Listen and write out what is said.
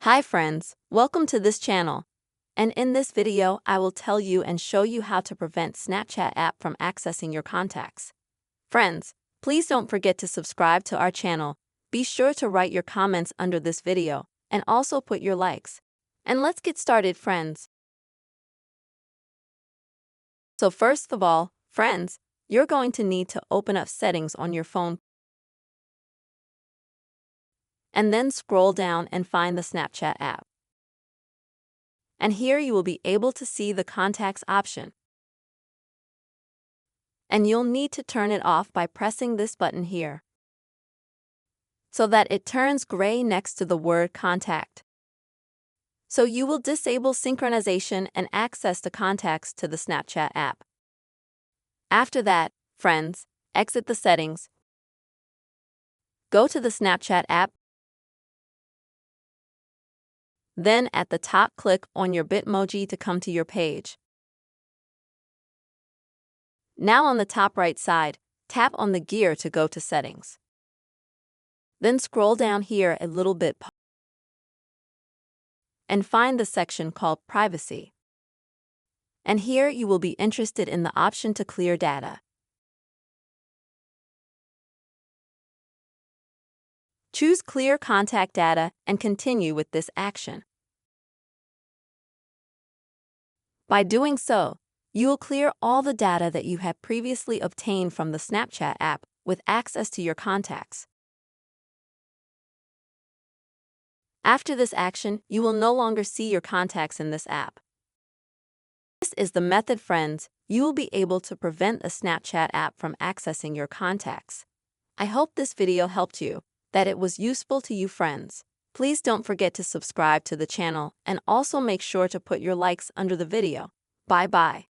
Hi friends, welcome to this channel. And in this video, I will tell you and show you how to prevent Snapchat app from accessing your contacts. Friends, please don't forget to subscribe to our channel. Be sure to write your comments under this video and also put your likes. And let's get started, friends. So first of all, friends, you're going to need to open up settings on your phone and then scroll down and find the Snapchat app. And here you will be able to see the contacts option. And you'll need to turn it off by pressing this button here so that it turns gray next to the word contact. So you will disable synchronization and access to contacts to the Snapchat app. After that, friends, exit the settings. Go to the Snapchat app. Then at the top, click on your Bitmoji to come to your page. Now on the top right side, tap on the gear to go to settings. Then scroll down here a little bit and find the section called Privacy. And here you will be interested in the option to clear data. Choose Clear Contact Data and continue with this action. By doing so, you will clear all the data that you have previously obtained from the Snapchat app with access to your contacts. After this action, you will no longer see your contacts in this app. This is the method, friends. You will be able to prevent the Snapchat app from accessing your contacts. I hope this video helped you, that it was useful to you, friends. Please don't forget to subscribe to the channel and also make sure to put your likes under the video. Bye-bye.